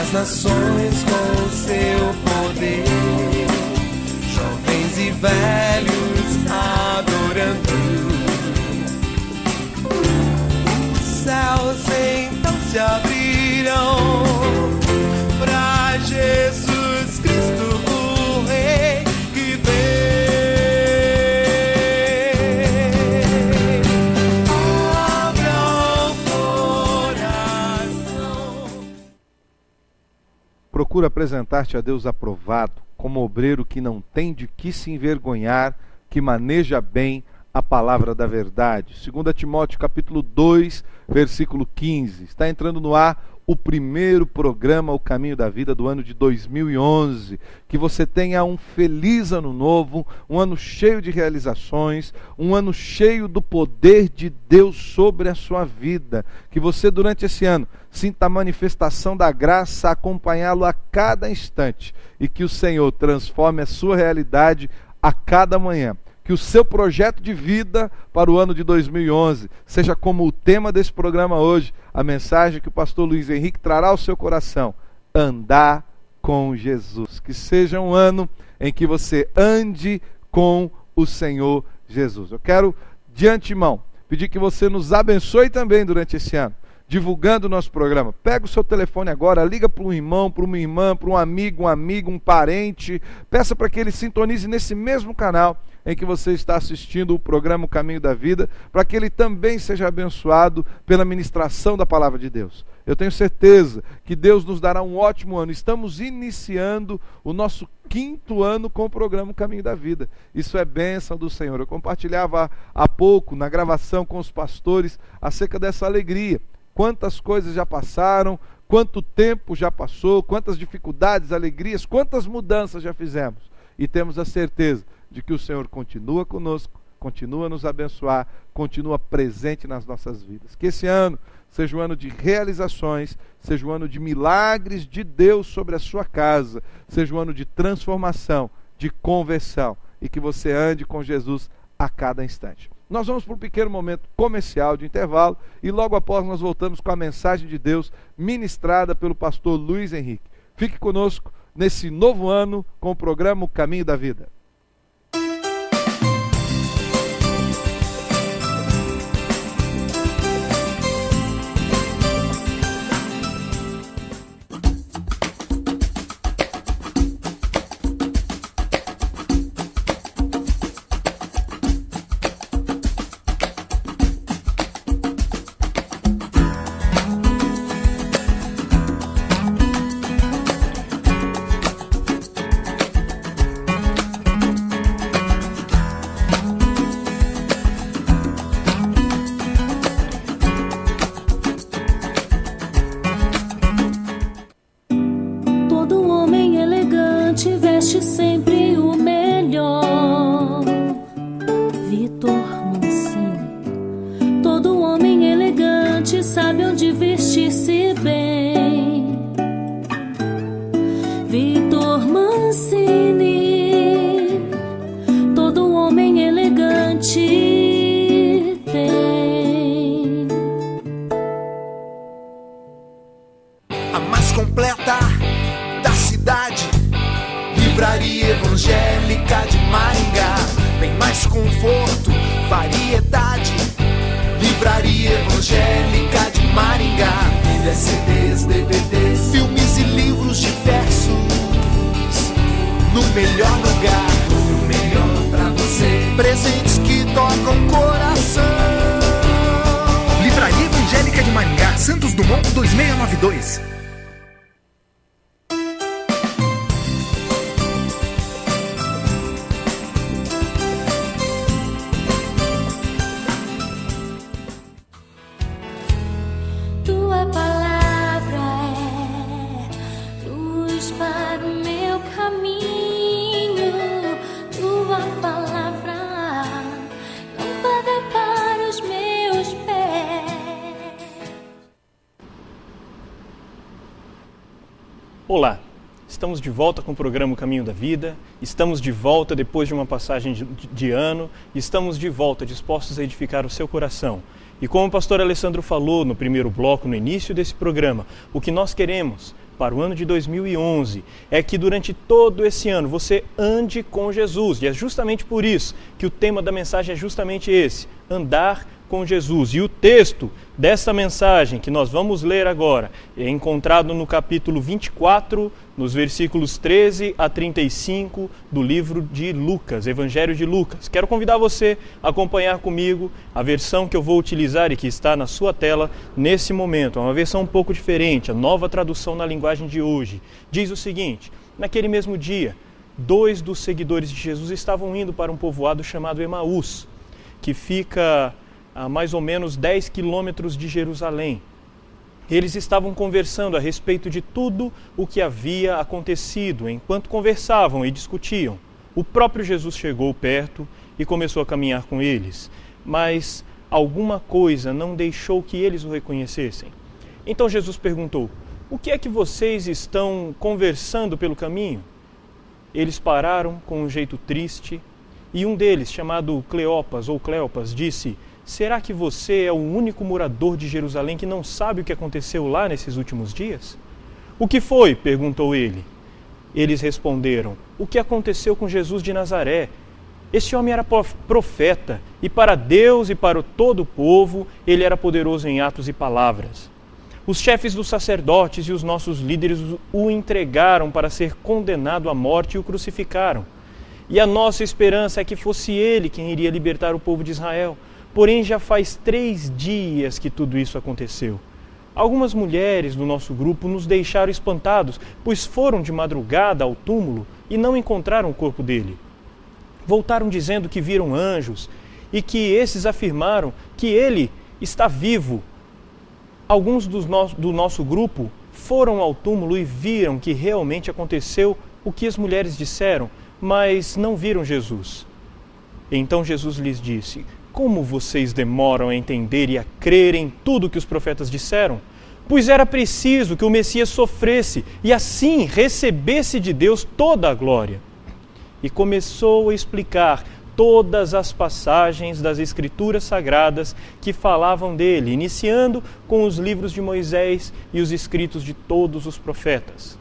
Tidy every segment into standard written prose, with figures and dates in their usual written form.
as nações com o seu poder, jovens e velhos adorando. Os céus então se abrirão para Jesus Cristo, o Rei que vem. Abra o coração. Procura apresentar-te a Deus aprovado, como obreiro que não tem de que se envergonhar, que maneja bem a palavra da verdade. 2 Timóteo capítulo 2, versículo 15. Está entrando no ar o primeiro programa O Caminho da Vida do ano de 2011. Que você tenha um feliz ano novo, um ano cheio de realizações, um ano cheio do poder de Deus sobre a sua vida. Que você durante esse ano sinta a manifestação da graça, acompanhá-lo a cada instante, e que o Senhor transforme a sua realidade a cada manhã. Que o seu projeto de vida para o ano de 2011 seja como o tema desse programa hoje, a mensagem que o pastor Luiz Henrique trará ao seu coração: andar com Jesus. Que seja um ano em que você ande com o Senhor Jesus. Eu quero, de antemão, pedir que você nos abençoe também durante esse ano, divulgando o nosso programa. Pega o seu telefone agora, liga para um irmão, para uma irmã, para um amigo, um parente. Peça para que ele sintonize nesse mesmo canal em que você está assistindo o programa O Caminho da Vida, para que ele também seja abençoado pela ministração da Palavra de Deus. Eu tenho certeza que Deus nos dará um ótimo ano. Estamos iniciando o nosso 5º ano com o programa O Caminho da Vida. Isso é bênção do Senhor. Eu compartilhava há pouco, na gravação com os pastores, acerca dessa alegria. Quantas coisas já passaram, quanto tempo já passou, quantas dificuldades, alegrias, quantas mudanças já fizemos. E temos a certeza de que o Senhor continua conosco, continua a nos abençoar, continua presente nas nossas vidas. Que esse ano seja um ano de realizações, seja um ano de milagres de Deus sobre a sua casa, seja um ano de transformação, de conversão, e que você ande com Jesus a cada instante. Nós vamos para um pequeno momento comercial de intervalo e logo após nós voltamos com a mensagem de Deus ministrada pelo pastor Luiz Henrique. Fique conosco nesse novo ano com o programa O Caminho da Vida. Santos Dumont 2692. Tua palavra é luz para o meu caminho. Tua palavra lâmpada para os meus pés. Olá, estamos de volta com o programa O Caminho da Vida, estamos de volta depois de uma passagem de ano, estamos de volta dispostos a edificar o seu coração. E como o pastor Alessandro falou no primeiro bloco, no início desse programa, o que nós queremos para o ano de 2011 é que durante todo esse ano você ande com Jesus. E é justamente por isso que o tema da mensagem é justamente esse: andar com Jesus. E o texto dessa mensagem que nós vamos ler agora é encontrado no capítulo 24, nos versículos 13 a 35 do livro de Lucas, Evangelho de Lucas. Quero convidar você a acompanhar comigo a versão que eu vou utilizar e que está na sua tela nesse momento. É uma versão um pouco diferente, a nova tradução na linguagem de hoje. Diz o seguinte: naquele mesmo dia, 2 dos seguidores de Jesus estavam indo para um povoado chamado Emaús, que fica a mais ou menos 10 quilômetros de Jerusalém. Eles estavam conversando a respeito de tudo o que havia acontecido. Enquanto conversavam e discutiam, o próprio Jesus chegou perto e começou a caminhar com eles. Mas alguma coisa não deixou que eles o reconhecessem. Então Jesus perguntou: o que é que vocês estão conversando pelo caminho? Eles pararam com um jeito triste e um deles, chamado Cleopas, disse: será que você é o único morador de Jerusalém que não sabe o que aconteceu lá nesses últimos dias? O que foi? Perguntou ele. Eles responderam: o que aconteceu com Jesus de Nazaré? Esse homem era profeta, e para Deus e para todo o povo ele era poderoso em atos e palavras. Os chefes dos sacerdotes e os nossos líderes o entregaram para ser condenado à morte e o crucificaram. E a nossa esperança é que fosse ele quem iria libertar o povo de Israel. Porém, já faz 3 dias que tudo isso aconteceu. Algumas mulheres do nosso grupo nos deixaram espantados, pois foram de madrugada ao túmulo e não encontraram o corpo dele. Voltaram dizendo que viram anjos e que esses afirmaram que ele está vivo. Alguns do nosso grupo foram ao túmulo e viram que realmente aconteceu o que as mulheres disseram, mas não viram Jesus. Então Jesus lhes disse: como vocês demoram a entender e a crer em tudo que os profetas disseram? Pois era preciso que o Messias sofresse e assim recebesse de Deus toda a glória. E começou a explicar todas as passagens das Escrituras Sagradas que falavam dele, iniciando com os livros de Moisés e os escritos de todos os profetas.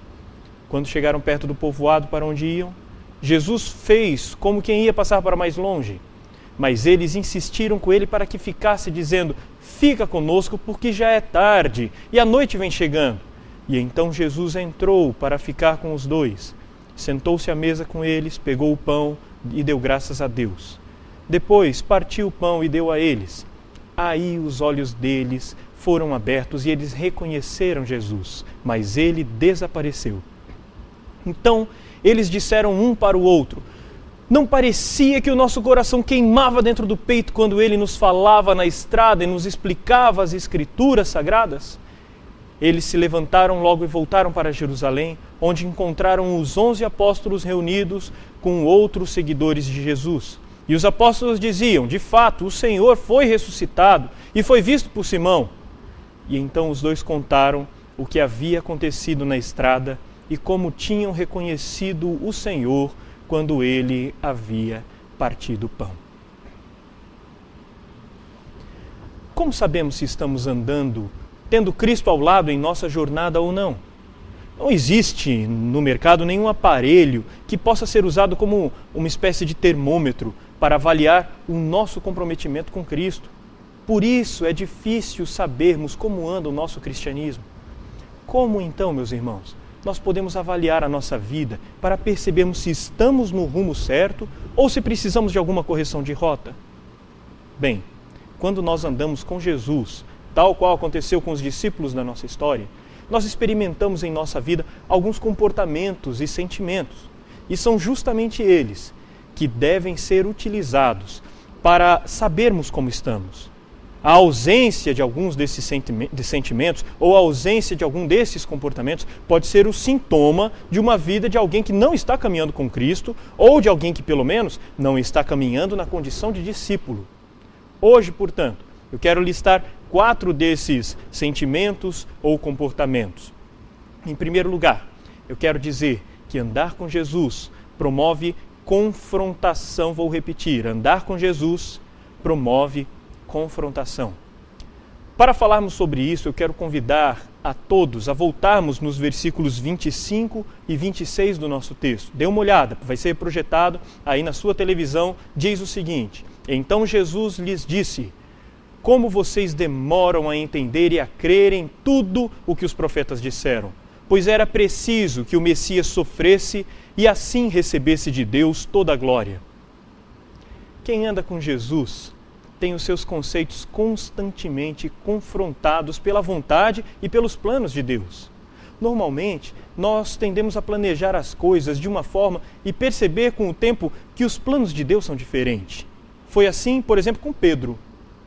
Quando chegaram perto do povoado para onde iam, Jesus fez como quem ia passar para mais longe. Mas eles insistiram com ele para que ficasse, dizendo: fica conosco, porque já é tarde e a noite vem chegando. E então Jesus entrou para ficar com os dois. Sentou-se à mesa com eles, pegou o pão e deu graças a Deus. Depois partiu o pão e deu a eles. Aí os olhos deles foram abertos e eles reconheceram Jesus, mas ele desapareceu. Então eles disseram um para o outro: não parecia que o nosso coração queimava dentro do peito quando ele nos falava na estrada e nos explicava as Escrituras Sagradas? Eles se levantaram logo e voltaram para Jerusalém, onde encontraram os 11 apóstolos reunidos com outros seguidores de Jesus. E os apóstolos diziam: de fato, o Senhor foi ressuscitado e foi visto por Simão. E então os dois contaram o que havia acontecido na estrada e como tinham reconhecido o Senhor quando ele havia partido o pão. Como sabemos se estamos andando, tendo Cristo ao lado em nossa jornada ou não? Não existe no mercado nenhum aparelho que possa ser usado como uma espécie de termômetro para avaliar o nosso comprometimento com Cristo. Por isso é difícil sabermos como anda o nosso cristianismo. Como então, meus irmãos, nós podemos avaliar a nossa vida para percebermos se estamos no rumo certo ou se precisamos de alguma correção de rota? Bem, quando nós andamos com Jesus, tal qual aconteceu com os discípulos da nossa história, nós experimentamos em nossa vida alguns comportamentos e sentimentos, e são justamente eles que devem ser utilizados para sabermos como estamos. A ausência de alguns desses sentimentos ou a ausência de algum desses comportamentos pode ser o sintoma de uma vida de alguém que não está caminhando com Cristo ou de alguém que, pelo menos, não está caminhando na condição de discípulo. Hoje, portanto, eu quero listar 4 desses sentimentos ou comportamentos. Em primeiro lugar, eu quero dizer que andar com Jesus promove confrontação. Vou repetir: andar com Jesus promove confrontação. Para falarmos sobre isso, eu quero convidar a todos a voltarmos nos versículos 25 e 26 do nosso texto. Dê uma olhada, vai ser projetado aí na sua televisão. Diz o seguinte: então Jesus lhes disse: como vocês demoram a entender e a crer em tudo o que os profetas disseram? Pois era preciso que o Messias sofresse e assim recebesse de Deus toda a glória. Quem anda com Jesus tem os seus conceitos constantemente confrontados pela vontade e pelos planos de Deus. Normalmente, nós tendemos a planejar as coisas de uma forma e perceber com o tempo que os planos de Deus são diferentes. Foi assim, por exemplo, com Pedro.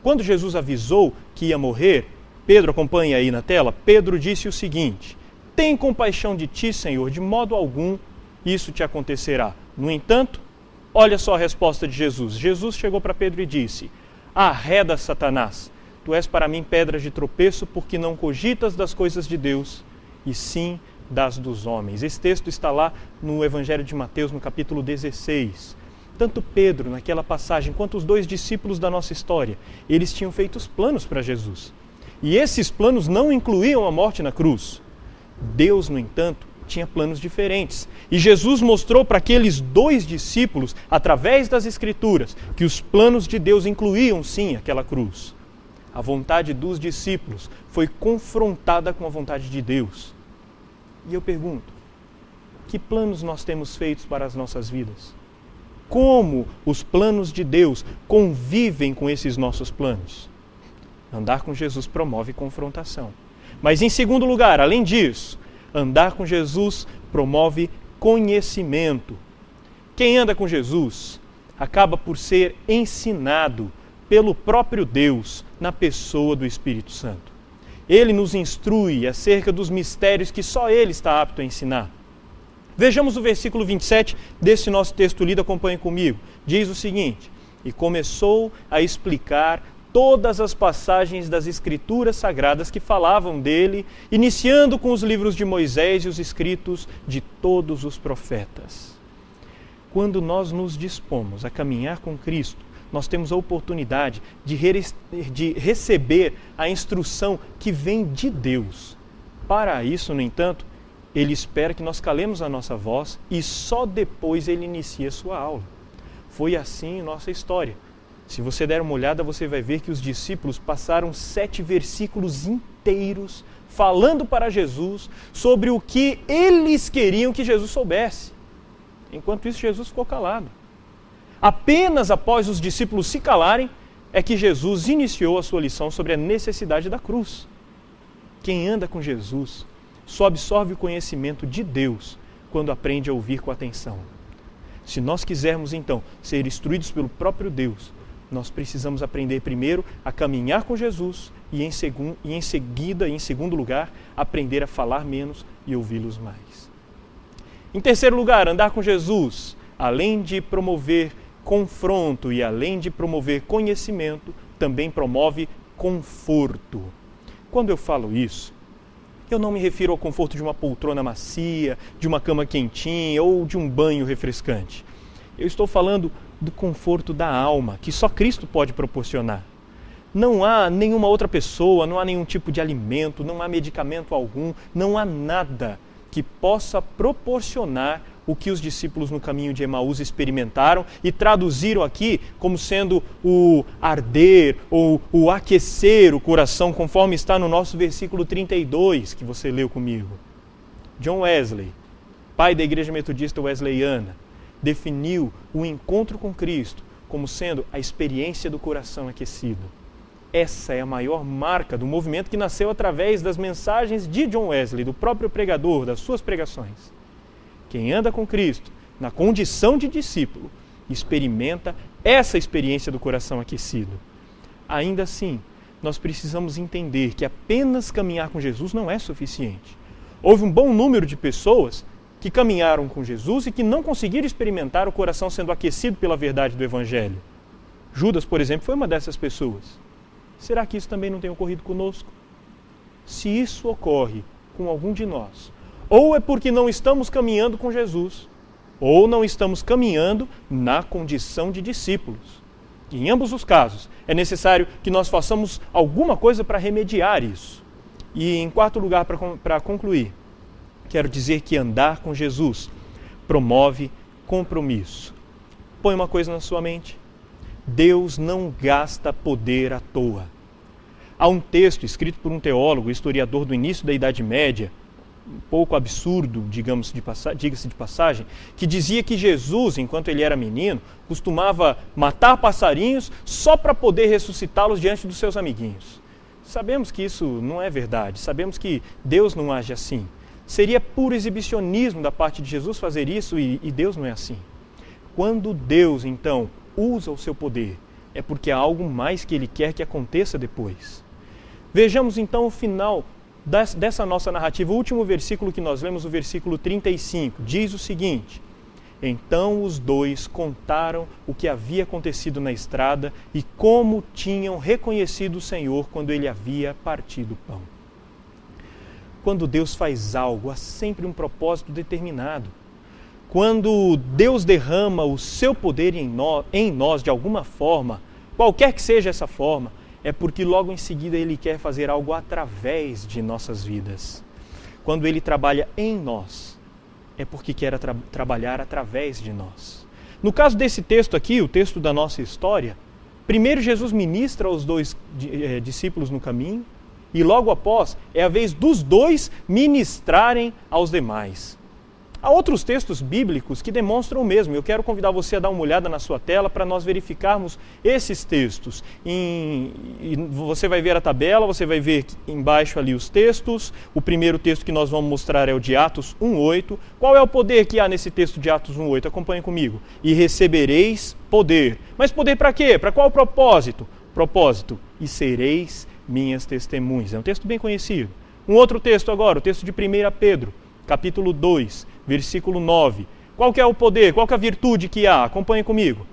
Quando Jesus avisou que ia morrer, Pedro, acompanha aí na tela, Pedro disse o seguinte: tem compaixão de ti, Senhor, de modo algum isso te acontecerá. No entanto, olha só a resposta de Jesus. Jesus chegou para Pedro e disse: arreda, Satanás, tu és para mim pedra de tropeço, porque não cogitas das coisas de Deus, e sim das dos homens. Esse texto está lá no Evangelho de Mateus, no capítulo 16. Tanto Pedro, naquela passagem, quanto os 2 discípulos da nossa história, eles tinham feito os planos para Jesus. E esses planos não incluíam a morte na cruz. Deus, no entanto, tinha planos diferentes. E Jesus mostrou para aqueles 2 discípulos, através das Escrituras, que os planos de Deus incluíam sim aquela cruz. A vontade dos discípulos foi confrontada com a vontade de Deus. E eu pergunto: que planos nós temos feitos para as nossas vidas? Como os planos de Deus convivem com esses nossos planos? Andar com Jesus promove confrontação. Mas em segundo lugar, além disso, andar com Jesus promove conhecimento. Quem anda com Jesus acaba por ser ensinado pelo próprio Deus na pessoa do Espírito Santo. Ele nos instrui acerca dos mistérios que só Ele está apto a ensinar. Vejamos o versículo 27 desse nosso texto lido, acompanhe comigo. Diz o seguinte: e começou a explicar todas as passagens das Escrituras Sagradas que falavam dele, iniciando com os livros de Moisés e os escritos de todos os profetas. Quando nós nos dispomos a caminhar com Cristo, nós temos a oportunidade de receber a instrução que vem de Deus. Para isso, no entanto, Ele espera que nós calemos a nossa voz e só depois Ele inicia a sua aula. Foi assim em nossa história. Se você der uma olhada, você vai ver que os discípulos passaram 7 versículos inteiros falando para Jesus sobre o que eles queriam que Jesus soubesse. Enquanto isso, Jesus ficou calado. Apenas após os discípulos se calarem, é que Jesus iniciou a sua lição sobre a necessidade da cruz. Quem anda com Jesus só absorve o conhecimento de Deus quando aprende a ouvir com atenção. Se nós quisermos, então, ser instruídos pelo próprio Deus, nós precisamos aprender primeiro a caminhar com Jesus e em segundo lugar, aprender a falar menos e ouvi-los mais. Em terceiro lugar, andar com Jesus, além de promover confronto e além de promover conhecimento, também promove conforto. Quando eu falo isso, eu não me refiro ao conforto de uma poltrona macia, de uma cama quentinha ou de um banho refrescante. Eu estou falando do conforto da alma, que só Cristo pode proporcionar. Não há nenhuma outra pessoa, não há nenhum tipo de alimento, não há medicamento algum, não há nada que possa proporcionar o que os discípulos no caminho de Emaús experimentaram e traduziram aqui como sendo o arder ou o aquecer o coração, conforme está no nosso versículo 32, que você leu comigo. John Wesley, pai da Igreja Metodista Wesleyana, definiu o encontro com Cristo como sendo a experiência do coração aquecido. Essa é a maior marca do movimento que nasceu através das mensagens de John Wesley, do próprio pregador, das suas pregações. Quem anda com Cristo, na condição de discípulo, experimenta essa experiência do coração aquecido. Ainda assim, nós precisamos entender que apenas caminhar com Jesus não é suficiente. Houve um bom número de pessoas que caminharam com Jesus e que não conseguiram experimentar o coração sendo aquecido pela verdade do Evangelho. Judas, por exemplo, foi uma dessas pessoas. Será que isso também não tem ocorrido conosco? Se isso ocorre com algum de nós, ou é porque não estamos caminhando com Jesus, ou não estamos caminhando na condição de discípulos. Em ambos os casos, é necessário que nós façamos alguma coisa para remediar isso. E em quarto lugar, para concluir, quero dizer que andar com Jesus promove compromisso. Põe uma coisa na sua mente: Deus não gasta poder à toa. Há um texto escrito por um teólogo, historiador do início da Idade Média, um pouco absurdo, diga-se de passagem, que dizia que Jesus, enquanto ele era menino, costumava matar passarinhos só para poder ressuscitá-los diante dos seus amiguinhos. Sabemos que isso não é verdade, sabemos que Deus não age assim. Seria puro exibicionismo da parte de Jesus fazer isso e Deus não é assim. Quando Deus, então, usa o seu poder, é porque há algo mais que Ele quer que aconteça depois. Vejamos então o final dessa nossa narrativa. O último versículo que nós lemos, o versículo 35, diz o seguinte: então os dois contaram o que havia acontecido na estrada e como tinham reconhecido o Senhor quando Ele havia partido o pão. Quando Deus faz algo, há sempre um propósito determinado. Quando Deus derrama o seu poder em nós de alguma forma, qualquer que seja essa forma, é porque logo em seguida Ele quer fazer algo através de nossas vidas. Quando Ele trabalha em nós, é porque quer trabalhar através de nós. No caso desse texto aqui, o texto da nossa história, primeiro Jesus ministra aos dois discípulos no caminho, e logo após é a vez dos dois ministrarem aos demais. Há outros textos bíblicos que demonstram o mesmo. Eu quero convidar você a dar uma olhada na sua tela para nós verificarmos esses textos. Você vai ver a tabela, você vai ver embaixo ali os textos. O primeiro texto que nós vamos mostrar é o de Atos 1:8. Qual é o poder que há nesse texto de Atos 1:8? Acompanhe comigo. E recebereis poder. Mas poder para quê? Para qual propósito? Propósito. E sereis minhas testemunhas. É um texto bem conhecido. Um outro texto agora, o texto de 1 Pedro, capítulo 2, versículo 9. Qual que é o poder? Qual que é a virtude que há? Acompanhe comigo.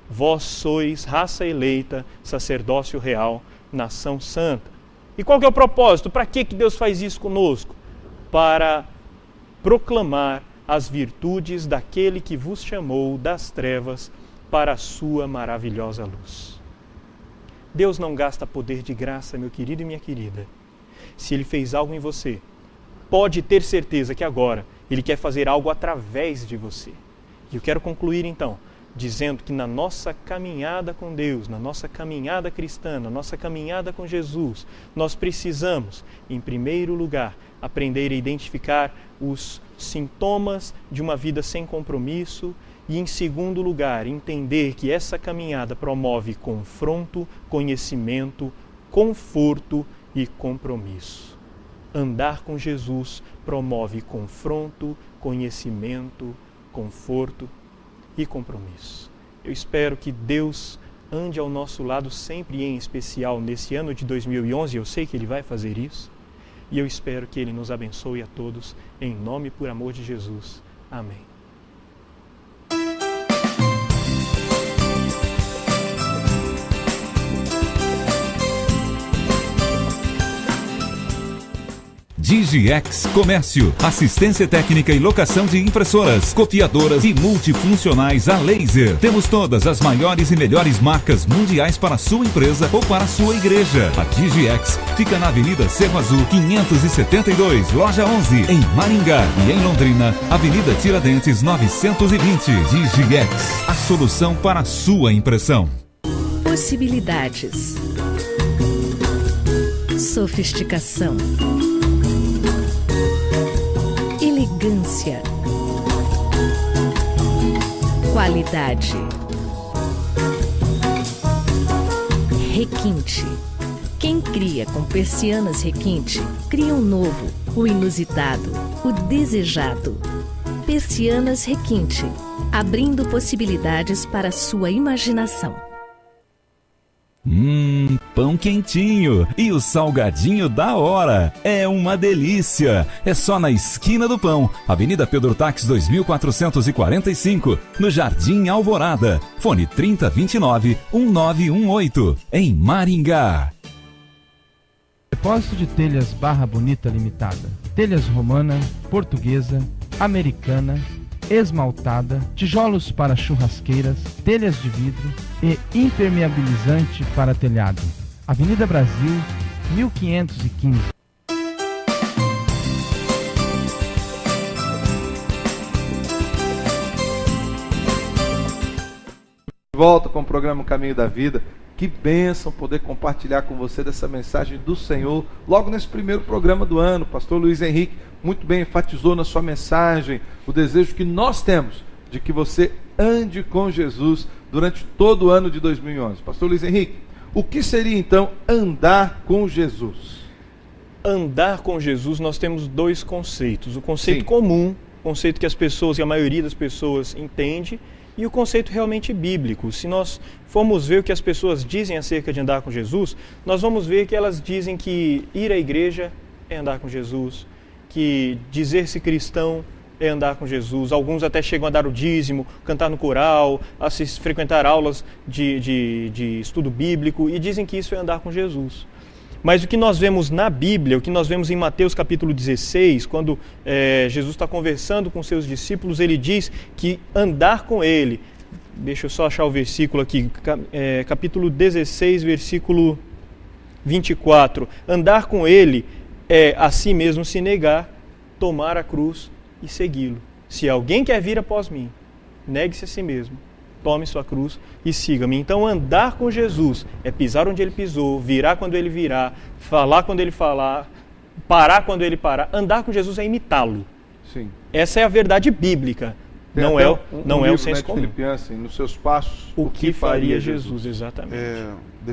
Vós sois raça eleita, sacerdócio real, nação santa. E qual que é o propósito? Para que Deus faz isso conosco? Para proclamar as virtudes daquele que vos chamou das trevas para a sua maravilhosa luz. Deus não gasta poder de graça, meu querido e minha querida. Se Ele fez algo em você, pode ter certeza que agora Ele quer fazer algo através de você. E eu quero concluir então, dizendo que na nossa caminhada com Deus, na nossa caminhada cristã, na nossa caminhada com Jesus, nós precisamos, em primeiro lugar, aprender a identificar os sintomas de uma vida sem compromisso e, em segundo lugar, entender que essa caminhada promove confronto, conhecimento, conforto e compromisso. Andar com Jesus promove confronto, conhecimento, conforto e compromisso. Eu espero que Deus ande ao nosso lado sempre e em especial nesse ano de 2011, eu sei que Ele vai fazer isso, e eu espero que Ele nos abençoe a todos, em nome e por amor de Jesus. Amém. DigiX Comércio, assistência técnica e locação de impressoras, copiadoras e multifuncionais a laser. Temos todas as maiores e melhores marcas mundiais para a sua empresa ou para a sua igreja. A DigiX fica na Avenida Cerro Azul 572, loja 11, em Maringá, e em Londrina, Avenida Tiradentes 920. DigiX, a solução para a sua impressão. Possibilidades. Sofisticação. Elegância, qualidade, requinte. Quem cria com persianas requinte, cria o novo, o inusitado, o desejado. Persianas requinte, abrindo possibilidades para a sua imaginação. Pão quentinho e o salgadinho da hora. É uma delícia. É só na esquina do pão, Avenida Pedro Taques 2445, no Jardim Alvorada. Fone 3029-1918, em Maringá. Depósito de telhas Barra Bonita Limitada. Telhas romana, portuguesa, americana, esmaltada, tijolos para churrasqueiras, telhas de vidro e impermeabilizante para telhado. Avenida Brasil, 1515. Volta com o programa Caminho da Vida. Que bênção poder compartilhar com você dessa mensagem do Senhor logo nesse primeiro programa do ano. Pastor Luiz Henrique muito bem enfatizou na sua mensagem o desejo que nós temos de que você ande com Jesus durante todo o ano de 2011. Pastor Luiz Henrique, o que seria então andar com Jesus? Andar com Jesus, nós temos dois conceitos. O conceito comum, conceito que as pessoas, e a maioria das pessoas entende, e o conceito realmente bíblico. Se nós formos ver o que as pessoas dizem acerca de andar com Jesus, nós vamos ver que elas dizem que ir à igreja é andar com Jesus, que dizer-se cristão é andar com Jesus. Alguns até chegam a dar o dízimo, cantar no coral, frequentar aulas de estudo bíblico, e dizem que isso é andar com Jesus. Mas o que nós vemos na Bíblia, o que nós vemos em Mateus capítulo 16, quando Jesus está conversando com seus discípulos, ele diz que andar com ele, deixa eu só achar o versículo aqui, capítulo 16, versículo 24, andar com ele é a si mesmo se negar, tomar a cruz e segui-lo. Se alguém quer vir após mim, negue-se a si mesmo, tome sua cruz e siga-me. Então andar com Jesus é pisar onde ele pisou, virar quando ele virar, falar quando ele falar, parar quando ele parar. Andar com Jesus é imitá-lo. Sim. Essa é a verdade bíblica. Tem não um é o senso comum. Filipe Yancey, nos seus passos, o que faria Jesus? Exatamente.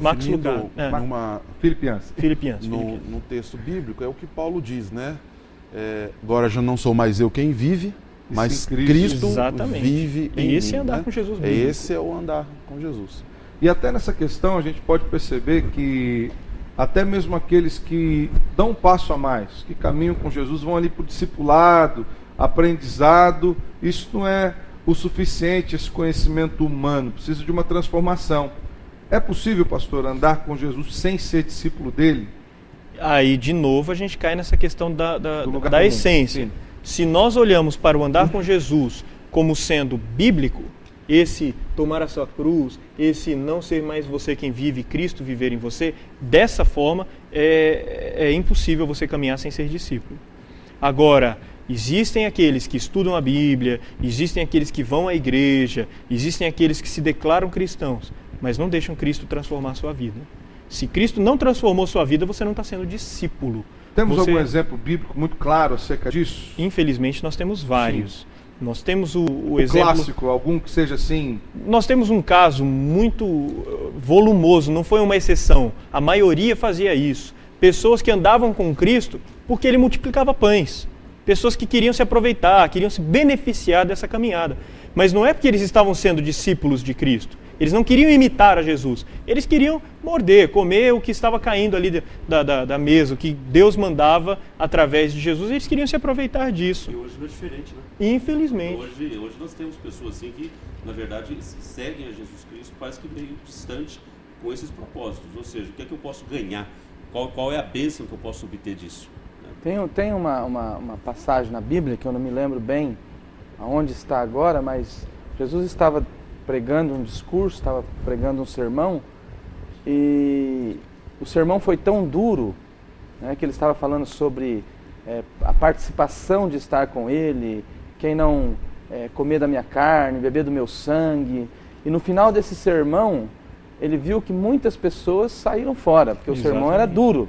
Max Lucado. Filipe Yancey. No texto bíblico é o que Paulo diz, né? Agora já não sou mais eu quem vive, mas Cristo vive em mim. Esse é andar com Jesus mesmo. Esse é o andar com Jesus. E até nessa questão a gente pode perceber que até mesmo aqueles que dão um passo a mais, que caminham com Jesus, vão ali para o discipulado, aprendizado, isso não é o suficiente, esse conhecimento humano, precisa de uma transformação. É possível, pastor, andar com Jesus sem ser discípulo dele? Aí, de novo, a gente cai nessa questão da comum. essência. Sim. Se nós olhamos para o andar com Jesus como sendo bíblico, esse tomar a sua cruz, esse não ser mais você quem vive, Cristo viver em você, dessa forma é impossível você caminhar sem ser discípulo. Agora, existem aqueles que estudam a Bíblia, existem aqueles que vão à igreja, existem aqueles que se declaram cristãos, mas não deixam Cristo transformar a sua vida. Se Cristo não transformou sua vida, você não está sendo discípulo. Temos algum exemplo bíblico muito claro acerca disso? Infelizmente, nós temos vários. Sim. Nós temos o exemplo clássico, algum que seja assim. Nós temos um caso muito volumoso, não foi uma exceção. A maioria fazia isso. Pessoas que andavam com Cristo porque ele multiplicava pães. Pessoas que queriam se aproveitar, queriam se beneficiar dessa caminhada. Mas não é porque eles estavam sendo discípulos de Cristo. Eles não queriam imitar a Jesus. Eles queriam morder, comer o que estava caindo ali da mesa, o que Deus mandava através de Jesus. Eles queriam se aproveitar disso. E hoje não é diferente, né? Infelizmente. Hoje nós temos pessoas assim que, na verdade, seguem a Jesus Cristo, parece que meio distante com esses propósitos. Ou seja, o que é que eu posso ganhar? Qual é a bênção que eu posso obter disso? Tem uma passagem na Bíblia, que eu não me lembro bem aonde está agora, mas Jesus estava pregando um discurso, estava pregando um sermão, e o sermão foi tão duro, né, que ele estava falando sobre a participação de estar com ele, quem não comer da minha carne, beber do meu sangue, e no final desse sermão, ele viu que muitas pessoas saíram fora, porque o sermão era duro.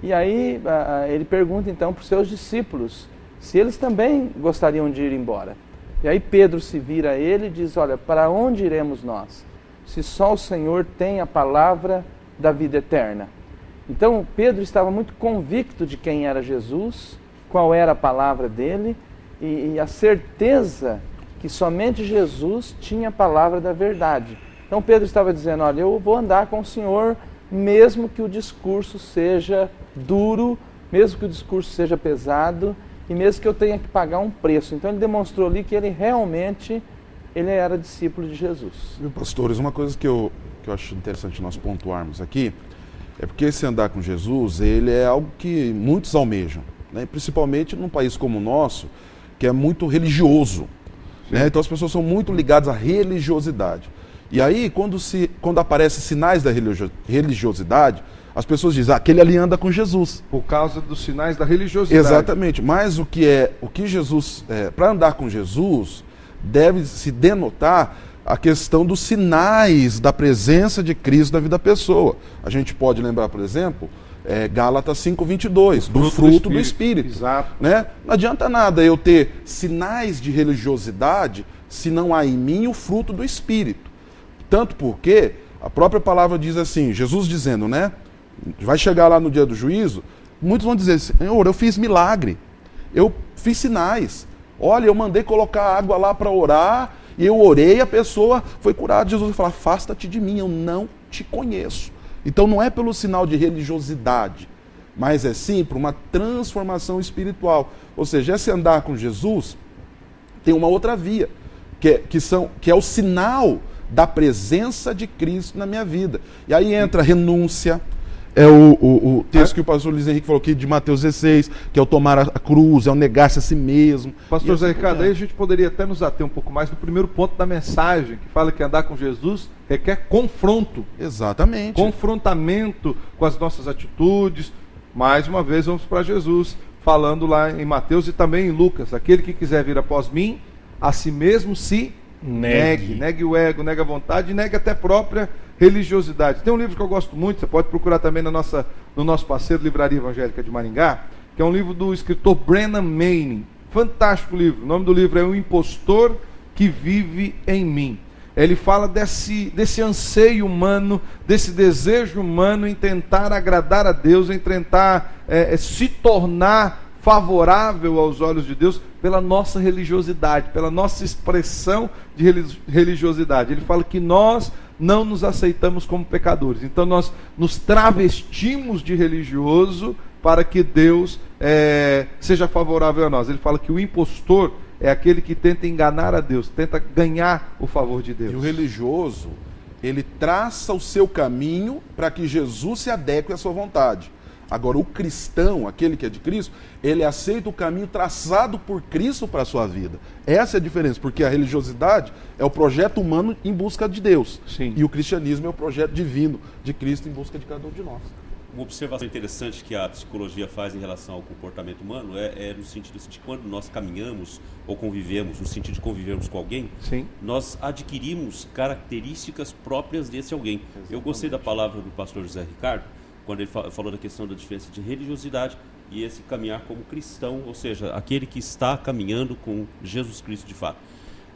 E aí ele pergunta então para os seus discípulos se eles também gostariam de ir embora. E aí Pedro se vira a ele e diz, olha, para onde iremos nós? Se só o Senhor tem a palavra da vida eterna. Então Pedro estava muito convicto de quem era Jesus, qual era a palavra dele, e a certeza que somente Jesus tinha a palavra da verdade. Então Pedro estava dizendo, olha, eu vou andar com o Senhor, mesmo que o discurso seja duro, mesmo que o discurso seja pesado, e mesmo que eu tenha que pagar um preço. Então ele demonstrou ali que ele realmente era discípulo de Jesus. Viu, pastores, uma coisa que eu acho interessante nós pontuarmos aqui, é porque esse andar com Jesus, ele é algo que muitos almejam, né? Principalmente num país como o nosso, que é muito religioso. Né? Então as pessoas são muito ligadas à religiosidade. E aí, quando aparecem sinais da religiosidade, as pessoas dizem, aquele ali anda com Jesus. Por causa dos sinais da religiosidade. Exatamente. Mas o que Jesus, para andar com Jesus, deve se denotar a questão dos sinais da presença de Cristo na vida da pessoa. A gente pode lembrar, por exemplo, Gálatas 5:22, do fruto do Espírito. Exato. Né? Não adianta nada eu ter sinais de religiosidade se não há em mim o fruto do Espírito. Tanto porque a própria palavra diz assim, Jesus dizendo, né? Vai chegar lá no dia do juízo, muitos vão dizer, Senhor, eu fiz milagre, eu fiz sinais. Olha, eu mandei colocar água lá para orar, e eu orei, a pessoa foi curada. Jesus vai falar, afasta-te de mim, eu não te conheço. Então não é pelo sinal de religiosidade, mas é sim por uma transformação espiritual. Ou seja, esse andar com Jesus tem uma outra via, que é o sinal da presença de Cristo na minha vida. E aí entra renúncia, é o texto que o pastor Luiz Henrique falou aqui de Mateus 16, que é o tomar a cruz, é o negar-se a si mesmo. Pastor Zé Ricardo, aí a gente poderia até nos ater um pouco mais no primeiro ponto da mensagem, que fala que andar com Jesus requer confronto. Exatamente. Confrontamento com as nossas atitudes. Mais uma vez vamos para Jesus, falando lá em Mateus e também em Lucas. Aquele que quiser vir após mim, a si mesmo se negue. Negue o ego, negue a vontade e negue até a própria religiosidade. Tem um livro que eu gosto muito, você pode procurar também no nosso parceiro Livraria Evangélica de Maringá, que é um livro do escritor Brennan Manning. Fantástico livro. O nome do livro é O Impostor que Vive em Mim. Ele fala desse anseio humano, desse desejo humano em tentar agradar a Deus, em tentar se tornar favorável aos olhos de Deus pela nossa religiosidade, pela nossa expressão de religiosidade. Ele fala que nós não nos aceitamos como pecadores, então nós nos travestimos de religioso para que Deus seja favorável a nós. Ele fala que o impostor é aquele que tenta enganar a Deus, tenta ganhar o favor de Deus. E o religioso, ele traça o seu caminho para que Jesus se adeque à sua vontade. Agora, o cristão, aquele que é de Cristo, ele aceita o caminho traçado por Cristo para a sua vida. Essa é a diferença, porque a religiosidade é o projeto humano em busca de Deus. Sim. E o cristianismo é o projeto divino de Cristo em busca de cada um de nós. Uma observação interessante que a psicologia faz em relação ao comportamento humano é no sentido de quando nós caminhamos ou convivemos, no sentido de convivermos com alguém, sim, nós adquirimos características próprias desse alguém. Exatamente. Eu gostei da palavra do pastor José Ricardo, quando ele falou da questão da diferença de religiosidade e esse caminhar como cristão, ou seja, aquele que está caminhando com Jesus Cristo de fato.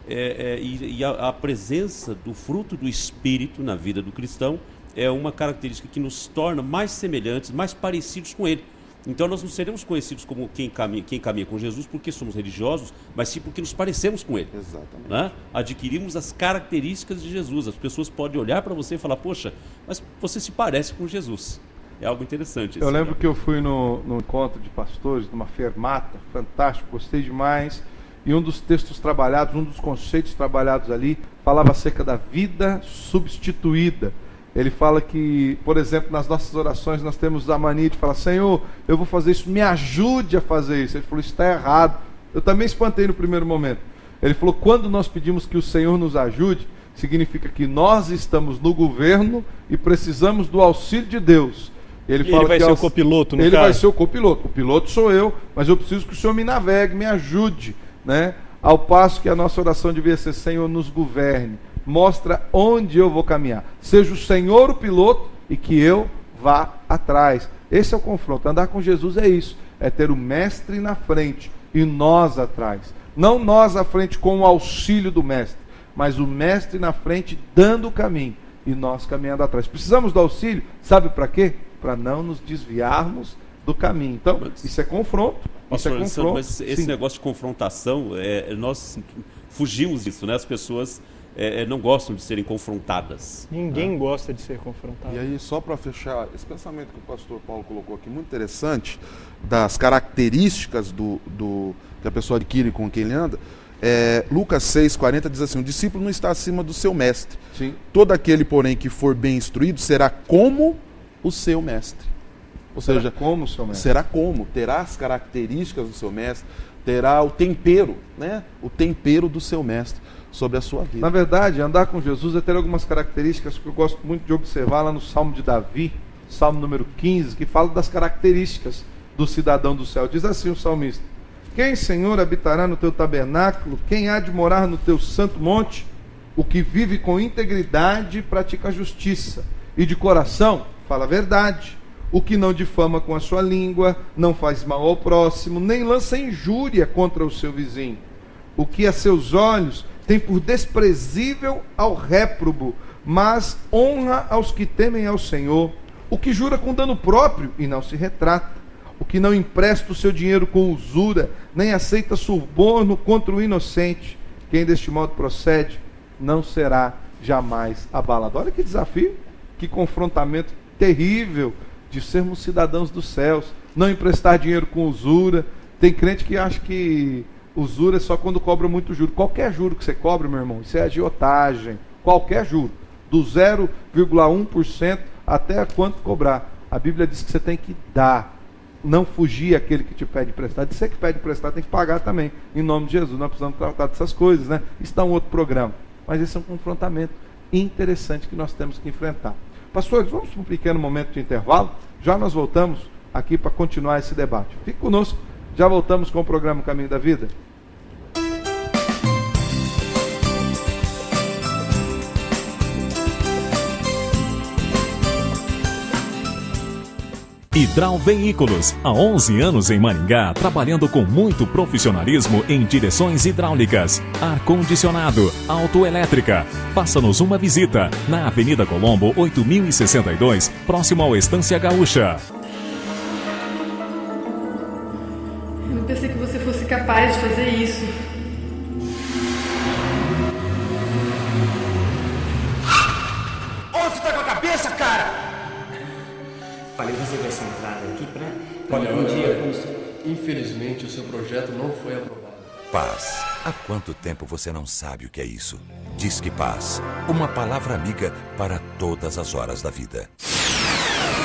E a presença do fruto do Espírito na vida do cristão é uma característica que nos torna mais semelhantes, mais parecidos com Ele. Então nós não seremos conhecidos como quem caminha com Jesus porque somos religiosos, mas sim porque nos parecemos com Ele. Exatamente. Né? Adquirimos as características de Jesus. As pessoas podem olhar para você e falar, poxa, mas você se parece com Jesus. É algo interessante. Eu lembro que eu fui no encontro de pastores, numa fermata, fantástico, gostei demais. E um dos textos trabalhados, um dos conceitos trabalhados ali, falava acerca da vida substituída. Ele fala que, por exemplo, nas nossas orações nós temos a mania de falar, Senhor, eu vou fazer isso, me ajude a fazer isso. Ele falou, isso está errado. Eu também espantei no primeiro momento. Ele falou, quando nós pedimos que o Senhor nos ajude, significa que nós estamos no governo e precisamos do auxílio de Deus. Ele vai ser o copiloto, no caso? Ele vai ser o copiloto. O piloto sou eu, mas eu preciso que o Senhor me navegue, me ajude, né? Ao passo que a nossa oração devia ser, Senhor, nos governe. Mostra onde eu vou caminhar. Seja o Senhor o piloto e que eu vá atrás. Esse é o confronto. Andar com Jesus é isso. É ter o mestre na frente e nós atrás. Não nós à frente com o auxílio do mestre, mas o mestre na frente dando o caminho e nós caminhando atrás. Precisamos do auxílio, sabe para quê? Para não nos desviarmos do caminho. Então, isso é confronto. Isso é confronto. Mas esse negócio de confrontação, nós fugimos disso, né? As pessoas não gostam de serem confrontadas. Ninguém gosta de ser confrontado. E aí, só para fechar, esse pensamento que o pastor Paulo colocou aqui, muito interessante, das características que a pessoa adquire com quem ele anda, Lucas 6,40 diz assim, o discípulo não está acima do seu mestre. Sim. Todo aquele, porém, que for bem instruído, será como o seu mestre. Ou seja, como o seu mestre. Será como, terá as características do seu mestre, terá o tempero, né? O tempero do seu mestre sobre a sua vida. Na verdade, andar com Jesus é ter algumas características que eu gosto muito de observar lá no Salmo de Davi, Salmo número 15, que fala das características do cidadão do céu. Diz assim o salmista: quem, Senhor, habitará no teu tabernáculo? Quem há de morar no teu santo monte? O que vive com integridade e pratica a justiça, e de coração fala a verdade. O que não difama com a sua língua, não faz mal ao próximo, nem lança injúria contra o seu vizinho. O que a seus olhos tem por desprezível ao réprobo, mas honra aos que temem ao Senhor. O que jura com dano próprio e não se retrata. O que não empresta o seu dinheiro com usura, nem aceita suborno contra o inocente. Quem deste modo procede, não será jamais abalado. Olha que desafio, que confrontamento terrível de sermos cidadãos dos céus, não emprestar dinheiro com usura. Tem crente que acha que usura é só quando cobra muito juro. Qualquer juro que você cobre, meu irmão, isso é agiotagem. Qualquer juro, do 0,1% até quanto cobrar. A Bíblia diz que você tem que dar, não fugir aquele que te pede emprestado. E você que pede emprestado tem que pagar também, em nome de Jesus. Nós precisamos tratar dessas coisas, né? Isso está um outro programa. Mas esse é um confrontamento interessante que nós temos que enfrentar. Pastores, vamos para um pequeno momento de intervalo. Já nós voltamos aqui para continuar esse debate. Fique conosco, já voltamos com o programa Caminho da Vida. Hidral Veículos, há 11 anos em Maringá, trabalhando com muito profissionalismo em direções hidráulicas, ar-condicionado, autoelétrica. Faça-nos uma visita na Avenida Colombo, 8062, próximo ao Estância Gaúcha. Eu não pensei que você fosse capaz de fazer isso. Onde você tá com a cabeça, cara? Falei, você vai ser entrada aqui para Olha, um dia. Infelizmente o seu projeto não foi aprovado. Paz. Há quanto tempo você não sabe o que é isso? Disque Paz. Uma palavra amiga para todas as horas da vida.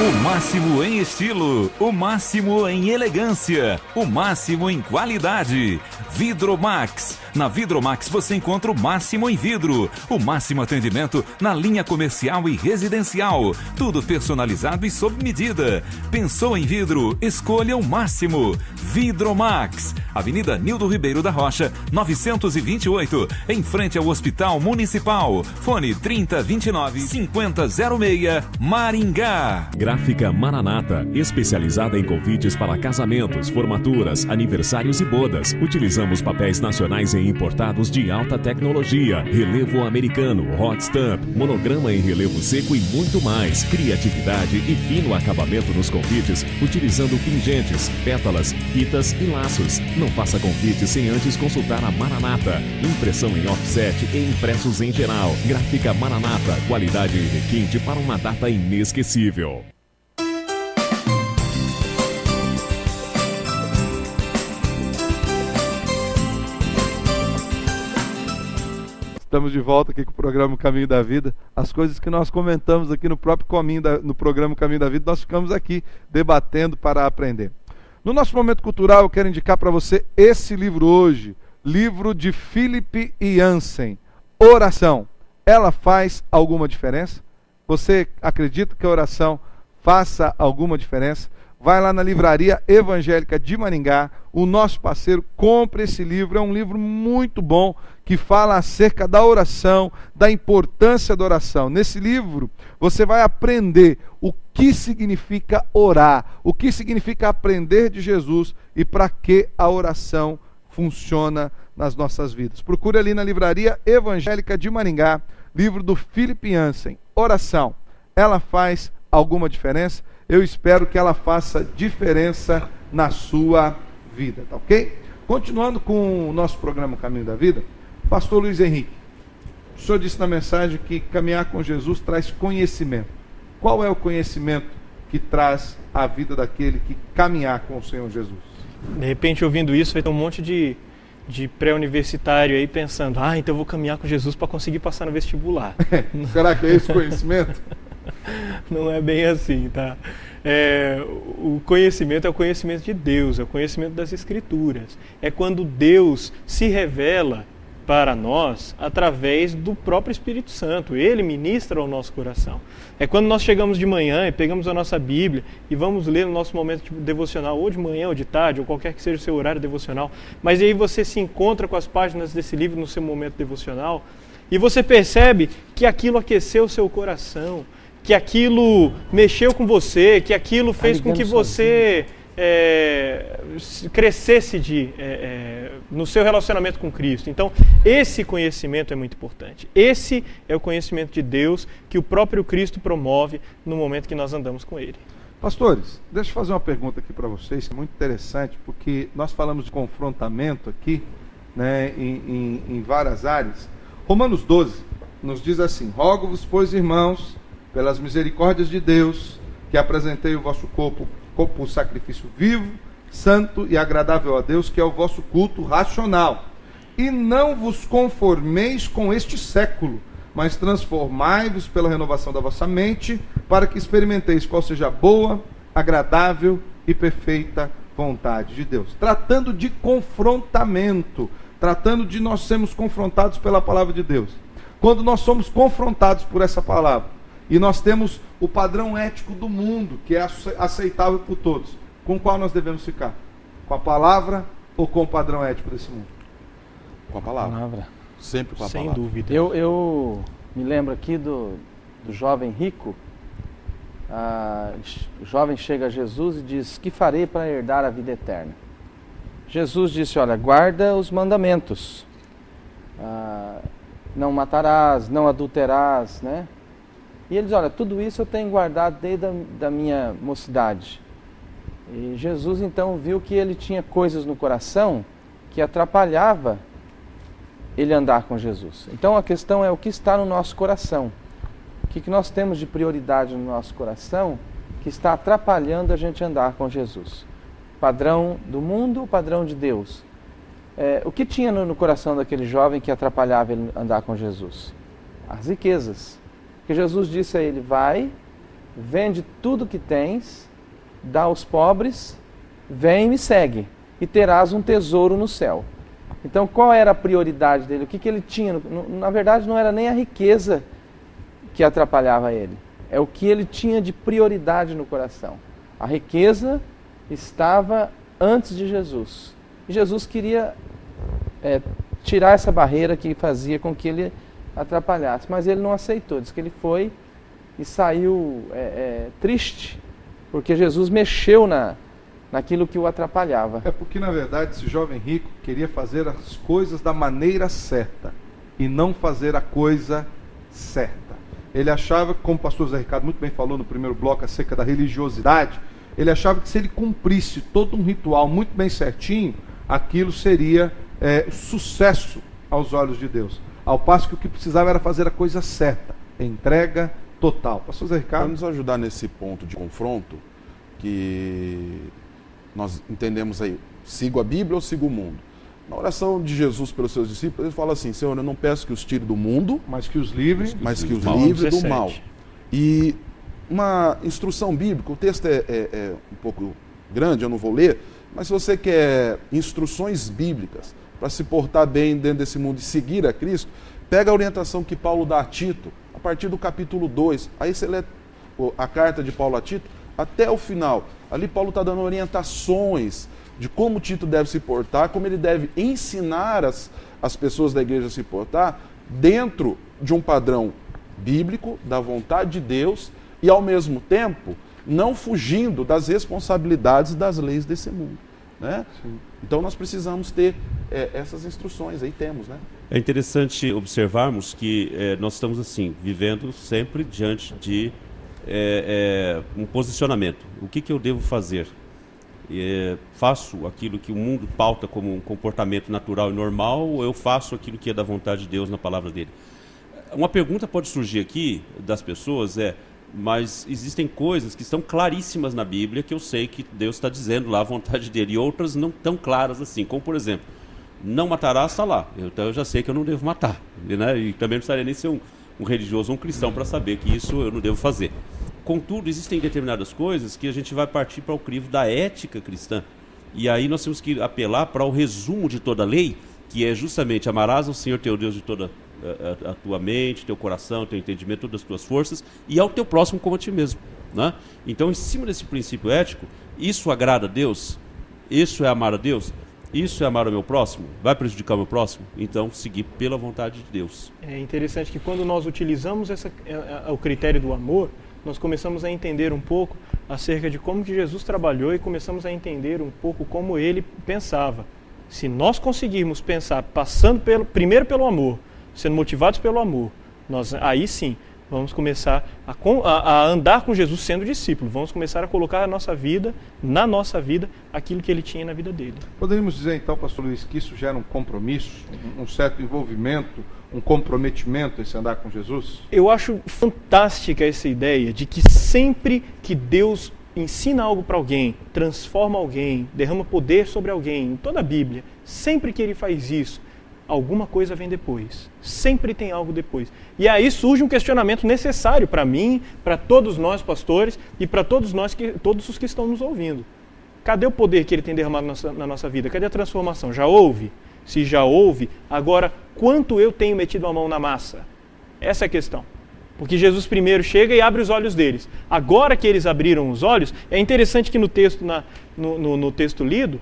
O máximo em estilo, o máximo em elegância, o máximo em qualidade. Vidromax. Na Vidromax você encontra o máximo em vidro, o máximo atendimento na linha comercial e residencial. Tudo personalizado e sob medida. Pensou em vidro? Escolha o máximo. Vidromax. Avenida Nildo Ribeiro da Rocha, 928, em frente ao Hospital Municipal. Fone 3029-5006, Maringá. Gráfica Maranata, especializada em convites para casamentos, formaturas, aniversários e bodas. Utilizamos papéis nacionais e importados de alta tecnologia, relevo americano, hot stamp, monograma em relevo seco e muito mais. Criatividade e fino acabamento nos convites, utilizando pingentes, pétalas, fitas e laços. Não faça convite sem antes consultar a Maranata. Impressão em offset e impressos em geral. Gráfica Maranata, qualidade e requinte para uma data inesquecível. Estamos de volta aqui com o programa Caminho da Vida. As coisas que nós comentamos aqui no próprio no programa Caminho da Vida, nós ficamos aqui debatendo para aprender. No nosso momento cultural, eu quero indicar para você esse livro hoje, livro de Philip Yancey, Oração. Ela faz alguma diferença? Você acredita que a oração faça alguma diferença? Vai lá na Livraria Evangélica de Maringá, o nosso parceiro, compre esse livro. É um livro muito bom que fala acerca da oração, da importância da oração. Nesse livro você vai aprender o que significa orar, o que significa aprender de Jesus e para que a oração funciona nas nossas vidas. Procure ali na Livraria Evangélica de Maringá, livro do Philip Yancey, Oração. Ela faz alguma diferença? Eu espero que ela faça diferença na sua vida, tá ok? Continuando com o nosso programa Caminho da Vida, Pastor Luiz Henrique, o senhor disse na mensagem que caminhar com Jesus traz conhecimento. Qual é o conhecimento que traz a vida daquele que caminhar com o Senhor Jesus? De repente, ouvindo isso, vai ter um monte de pré-universitário aí pensando, então eu vou caminhar com Jesus para conseguir passar no vestibular. Será que é esse conhecimento? Não é bem assim, tá? O conhecimento é o conhecimento de Deus, é o conhecimento das Escrituras. É quando Deus se revela para nós através do próprio Espírito Santo. Ele ministra ao nosso coração. É quando nós chegamos de manhã e pegamos a nossa Bíblia e vamos ler no nosso momento devocional, ou de manhã ou de tarde, ou qualquer que seja o seu horário devocional. Mas aí você se encontra com as páginas desse livro no seu momento devocional e você percebe que aquilo aqueceu o seu coração, que aquilo mexeu com você, que aquilo fez com que você crescesse no seu relacionamento com Cristo. Então, esse conhecimento é muito importante. Esse é o conhecimento de Deus que o próprio Cristo promove no momento que nós andamos com Ele. Pastores, deixa eu fazer uma pergunta aqui para vocês, que é muito interessante, porque nós falamos de confrontamento aqui, né, em várias áreas. Romanos 12 nos diz assim: rogo-vos, pois, irmãos, pelas misericórdias de Deus, que apresentei o vosso corpo por sacrifício vivo, santo e agradável a Deus, que é o vosso culto racional. E não vos conformeis com este século, mas transformai-vos pela renovação da vossa mente, para que experimenteis qual seja a boa, agradável e perfeita vontade de Deus. Tratando de confrontamento, tratando de nós sermos confrontados pela palavra de Deus. Quando nós somos confrontados por essa palavra, e nós temos o padrão ético do mundo, que é aceitável por todos, com qual nós devemos ficar? Com a palavra ou com o padrão ético desse mundo? Com a palavra. Sempre com a palavra. Sem dúvida. Eu me lembro aqui do jovem rico. O jovem chega a Jesus e diz: que farei para herdar a vida eterna? Jesus disse: olha, guarda os mandamentos. Não matarás, não adulterarás, né? E ele diz: olha, tudo isso eu tenho guardado desde a minha mocidade. E Jesus então viu que ele tinha coisas no coração que atrapalhava ele andar com Jesus. Então a questão é o que está no nosso coração. O que nós temos de prioridade no nosso coração que está atrapalhando a gente andar com Jesus? Padrão do mundo ou padrão de Deus? O que tinha no coração daquele jovem que atrapalhava ele andar com Jesus? As riquezas. Porque Jesus disse a ele: vai, vende tudo que tens, dá aos pobres, vem e me segue, e terás um tesouro no céu. Então, qual era a prioridade dele? O que ele tinha? Na verdade, não era nem a riqueza que atrapalhava ele. É o que ele tinha de prioridade no coração. A riqueza estava antes de Jesus. E Jesus queria tirar essa barreira que fazia com que ele atrapalhasse. Mas ele não aceitou. Diz que ele foi e saiu triste, porque Jesus mexeu naquilo que o atrapalhava. É porque, na verdade, esse jovem rico queria fazer as coisas da maneira certa e não fazer a coisa certa. Ele achava, como o pastor Zé Ricardo muito bem falou no primeiro bloco acerca da religiosidade, ele achava que se ele cumprisse todo um ritual muito bem certinho, aquilo seria sucesso aos olhos de Deus. Ao passo que o que precisava era fazer a coisa certa, entrega total. Pastor Zé Ricardo? Para nos ajudar nesse ponto de confronto, que nós entendemos aí, sigo a Bíblia ou sigo o mundo? Na oração de Jesus pelos seus discípulos, ele fala assim: Senhor, eu não peço que os tire do mundo, mas que os livre, do mal. E uma instrução bíblica, o texto é um pouco grande, eu não vou ler, mas se você quer instruções bíblicas para se portar bem dentro desse mundo e seguir a Cristo, pega a orientação que Paulo dá a Tito, a partir do capítulo 2, aí você lê a carta de Paulo a Tito até o final. Ali Paulo está dando orientações de como Tito deve se portar, como ele deve ensinar as pessoas da igreja a se portar dentro de um padrão bíblico, da vontade de Deus, e ao mesmo tempo não fugindo das responsabilidades das leis desse mundo, né? Então nós precisamos ter essas instruções, aí temos, né? É interessante observarmos que nós estamos assim, vivendo sempre diante de um posicionamento. O que eu devo fazer? Faço aquilo que o mundo pauta como um comportamento natural e normal, ou eu faço aquilo que é da vontade de Deus na palavra dele? Uma pergunta pode surgir aqui das pessoas mas existem coisas que estão claríssimas na Bíblia que eu sei que Deus está dizendo lá a vontade dele, e outras não tão claras assim, como por exemplo, não matarás, está lá, então eu já sei que eu não devo matar, né? E também não precisaria nem ser um religioso ou um cristão para saber que isso eu não devo fazer. Contudo, existem determinadas coisas que a gente vai partir para o crivo da ética cristã. E aí nós temos que apelar para o resumo de toda a lei, que é justamente amarás ao Senhor teu Deus de toda a tua mente, teu coração, teu entendimento, todas as tuas forças, e ao teu próximo como a ti mesmo. Né? Então, em cima desse princípio ético, isso agrada a Deus? Isso é amar a Deus? Isso é amar o meu próximo? Vai prejudicar o meu próximo? Então, seguir pela vontade de Deus. É interessante que quando nós utilizamos o critério do amor, nós começamos a entender um pouco acerca de como que Jesus trabalhou e começamos a entender um pouco como ele pensava. Se nós conseguirmos pensar passando primeiro pelo amor, sendo motivados pelo amor, aí sim vamos começar a andar com Jesus sendo discípulo. Vamos começar a colocar na nossa vida, aquilo que ele tinha na vida dele. Poderíamos dizer então, pastor Luiz, que isso gera um compromisso, um certo envolvimento, um comprometimento esse andar com Jesus? Eu acho fantástica essa ideia de que sempre que Deus ensina algo para alguém, transforma alguém, derrama poder sobre alguém, em toda a Bíblia, sempre que ele faz isso, alguma coisa vem depois. Sempre tem algo depois. E aí surge um questionamento necessário para mim, para todos nós pastores e para todos os que estão nos ouvindo. Cadê o poder que ele tem derramado na nossa vida? Cadê a transformação? Já houve? Se já houve, agora quanto eu tenho metido a mão na massa? Essa é a questão. Porque Jesus primeiro chega e abre os olhos deles. Agora que eles abriram os olhos, é interessante que no texto, no texto lido,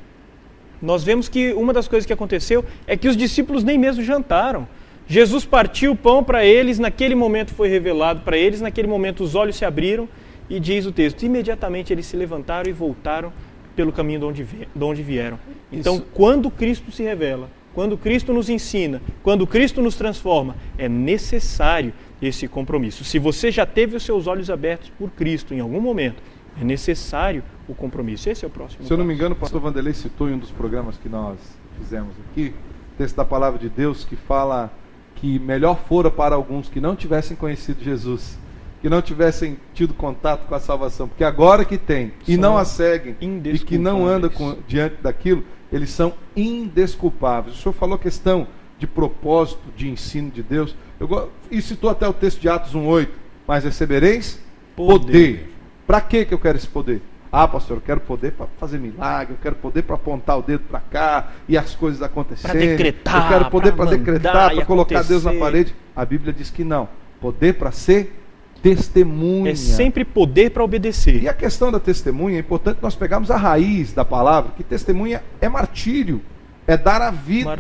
nós vemos que uma das coisas que aconteceu é que os discípulos nem mesmo jantaram. Jesus partiu o pão para eles, naquele momento foi revelado para eles, naquele momento os olhos se abriram e diz o texto, imediatamente eles se levantaram e voltaram pelo caminho de onde vieram. Então, quando Cristo se revela, quando Cristo nos ensina, quando Cristo nos transforma, é necessário esse compromisso. Se você já teve os seus olhos abertos por Cristo em algum momento, é necessário o compromisso. Esse é o próximo. Se eu não me engano, o pastor Vanderlei citou em um dos programas que nós fizemos aqui, o texto da palavra de Deus que fala que melhor fora para alguns que não tivessem conhecido Jesus, que não tivessem tido contato com a salvação, porque agora que tem e não a seguem e que não andam diante daquilo, eles são indesculpáveis. O senhor falou questão de propósito, de ensino de Deus, e citou até o texto de Atos 1:8, mas recebereis poder. Para que eu quero esse poder? Ah, pastor, eu quero poder para fazer milagre, eu quero poder para apontar o dedo para cá e as coisas acontecerem. Para decretar, eu quero poder para decretar, para colocar acontecer. Deus na parede. A Bíblia diz que não. Poder para ser testemunha. É sempre poder para obedecer. E a questão da testemunha, é importante nós pegarmos a raiz da palavra, que testemunha é martírio. É dar a vida,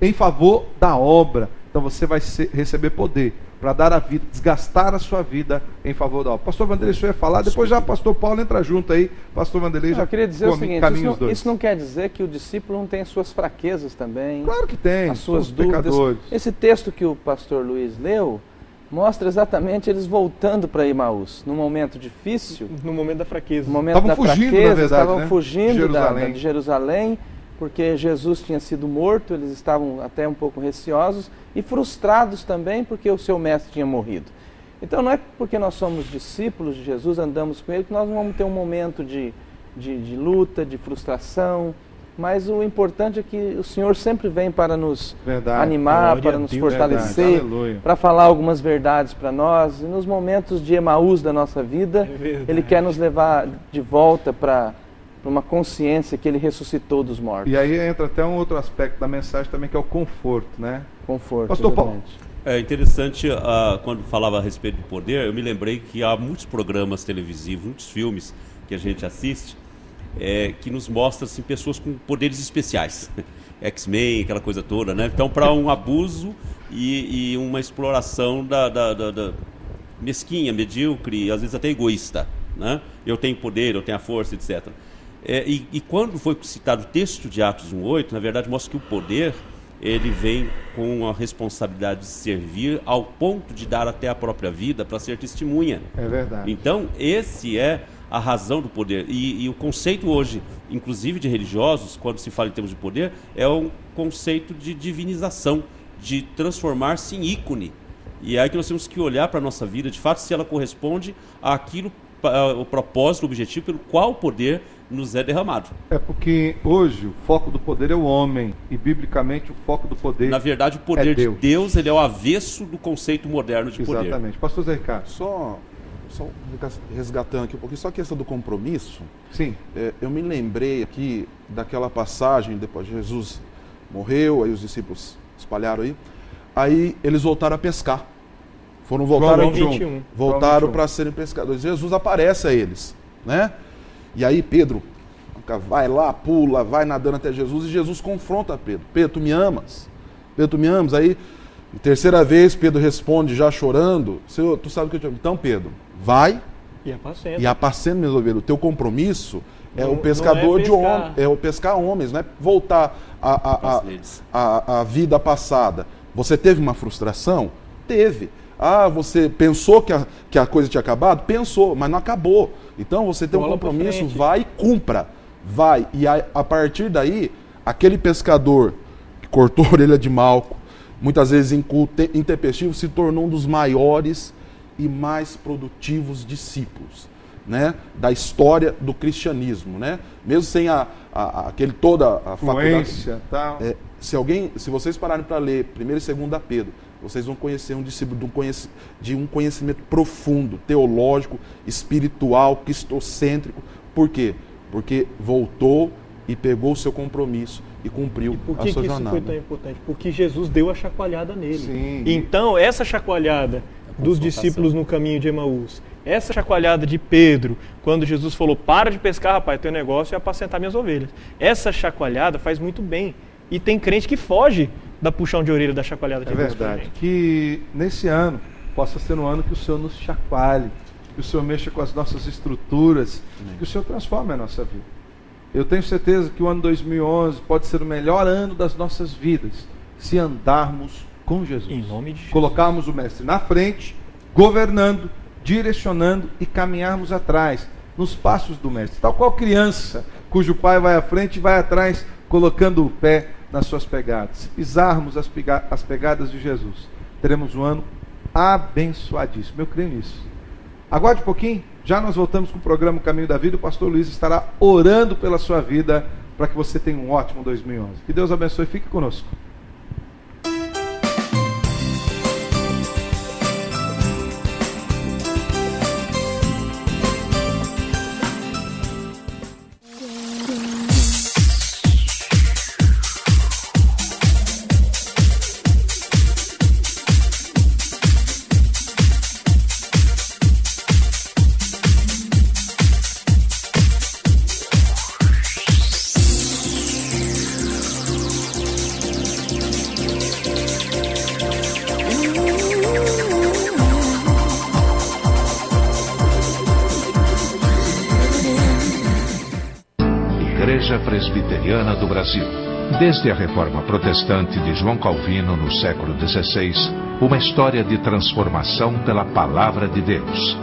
em favor da obra. Então você vai receber poder para dar a vida, desgastar a sua vida em favor da obra. Pastor Vanderlei, o senhor ia falar, depois já o pastor Paulo entra junto aí. Pastor Vanderlei já queria dizer o seguinte, isso não quer dizer que o discípulo não tem suas fraquezas também. Claro que tem, as suas dúvidas. Pecadores. Esse texto que o pastor Luiz leu mostra exatamente eles voltando para Emaús, num momento difícil. No momento da fraqueza. No momento da fraqueza, estavam fugindo de Jerusalém, porque Jesus tinha sido morto, eles estavam até um pouco receosos e frustrados também porque o seu mestre tinha morrido. Então não é porque nós somos discípulos de Jesus, andamos com ele, que nós não vamos ter um momento de luta, de frustração, mas o importante é que o Senhor sempre vem para nos animar, para nos fortalecer, para falar algumas verdades para nós, e nos momentos de Emaús da nossa vida, Ele quer nos levar de volta para uma consciência que ele ressuscitou dos mortos. E aí entra até um outro aspecto da mensagem também, que é o conforto, né? Conforto, pastor Paulo. É interessante, quando falava a respeito do poder, eu me lembrei que há muitos programas televisivos, muitos filmes que a gente assiste, que nos mostram assim, pessoas com poderes especiais. X-Men, aquela coisa toda, né? Então, para um abuso e uma exploração da mesquinha, medíocre, às vezes até egoísta, né? Eu tenho poder, eu tenho a força, etc. E quando foi citado o texto de Atos 1:8, na verdade mostra que o poder, ele vem com a responsabilidade de servir ao ponto de dar até a própria vida para ser testemunha. É verdade. Então, esse é a razão do poder. E o conceito hoje, inclusive de religiosos, quando se fala em termos de poder, é um conceito de divinização, de transformar-se em ícone. E é aí que nós temos que olhar para a nossa vida, de fato, se ela corresponde àquilo, o propósito, o objetivo pelo qual o poder nos é derramado. É porque hoje o foco do poder é o homem, e biblicamente o foco do poder, na verdade, o poder de Deus, ele é o avesso do conceito moderno de poder. Exatamente. Pastor Zé Ricardo. Só resgatando aqui um pouquinho, só a questão do compromisso. Sim. Eu me lembrei aqui daquela passagem, depois Jesus morreu, aí os discípulos espalharam aí eles voltaram a pescar. Voltaram para serem pescadores. Jesus aparece a eles, né? E aí Pedro vai lá, pula, vai nadando até Jesus, e Jesus confronta Pedro. Pedro, tu me amas? Pedro, tu me amas? Aí, terceira vez, Pedro responde já chorando, Senhor, tu sabe que eu te amo. Então, Pedro, vai e apacenta minhas ovelhas. O teu compromisso é o pescador de homens, é o pescar homens, não é voltar à vida passada. Você teve uma frustração? Teve. Você pensou que a coisa tinha acabado? Pensou, mas não acabou. Então você tem um compromisso, vai e cumpra. Vai. E a partir daí, aquele pescador que cortou a orelha de Malco, muitas vezes intempestivo, se tornou um dos maiores e mais produtivos discípulos, né, da história do cristianismo, né? Mesmo sem toda a influência, faculdade. Se vocês pararem para ler 1 e 2 Pedro, vocês vão conhecer um discípulo de um conhecimento profundo, teológico, espiritual, cristocêntrico. Por quê? Porque voltou e pegou o seu compromisso e cumpriu a sua jornada. Por que isso foi tão importante? Porque Jesus deu a chacoalhada nele. Sim. Então, essa chacoalhada dos discípulos no caminho de Emaús, essa chacoalhada de Pedro, quando Jesus falou, para de pescar, rapaz, teu negócio é apacentar minhas ovelhas. Essa chacoalhada faz muito bem. E tem crente que foge da puxão de orelha, da chacoalhada de Deus. É verdade. Que nesse ano possa ser um ano que o Senhor nos chacoalhe, que o Senhor mexa com as nossas estruturas, que o Senhor transforme a nossa vida. Eu tenho certeza que o ano 2011 pode ser o melhor ano das nossas vidas, se andarmos com Jesus. Em nome de Jesus. Colocarmos o Mestre na frente, governando, direcionando e caminharmos atrás, nos passos do Mestre. Tal qual criança, cujo pai vai à frente e vai atrás, colocando o pé nas suas pegadas. Se pisarmos as pegadas de Jesus, teremos um ano abençoadíssimo. Eu creio nisso. Aguarde um pouquinho, já nós voltamos com o programa Caminho da Vida. O pastor Luiz estará orando pela sua vida para que você tenha um ótimo 2011. Que Deus abençoe e fique conosco. Presbiteriana do Brasil. Desde a Reforma Protestante de João Calvino no século XVI, uma história de transformação pela Palavra de Deus.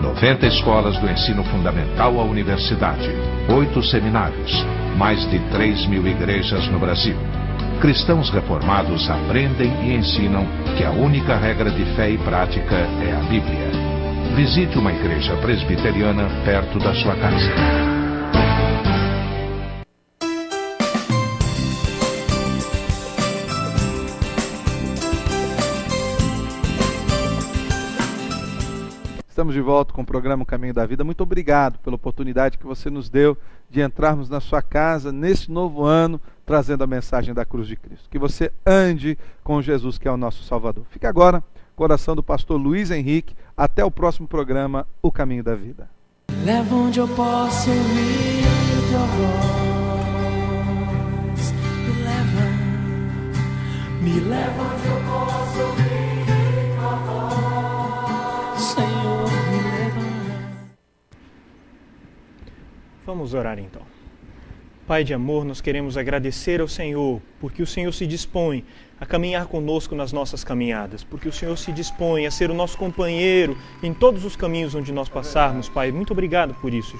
90 escolas do ensino fundamental à universidade, 8 seminários, mais de 3.000 igrejas no Brasil. Cristãos reformados aprendem e ensinam que a única regra de fé e prática é a Bíblia. Visite uma igreja presbiteriana perto da sua casa. Estamos de volta com o programa Caminho da Vida. Muito obrigado pela oportunidade que você nos deu de entrarmos na sua casa nesse novo ano, trazendo a mensagem da cruz de Cristo. Que você ande com Jesus, que é o nosso Salvador. Fique agora com a oração do pastor Luiz Henrique. Até o próximo programa, O Caminho da Vida. Leva onde eu posso ouvir tua voz. Me leva onde eu posso ouvir tua voz. Senhor, me leva. Vamos orar então. Pai de amor, nós queremos agradecer ao Senhor, porque o Senhor se dispõe a caminhar conosco nas nossas caminhadas, porque o Senhor se dispõe a ser o nosso companheiro em todos os caminhos onde nós passarmos, Pai. Muito obrigado por isso.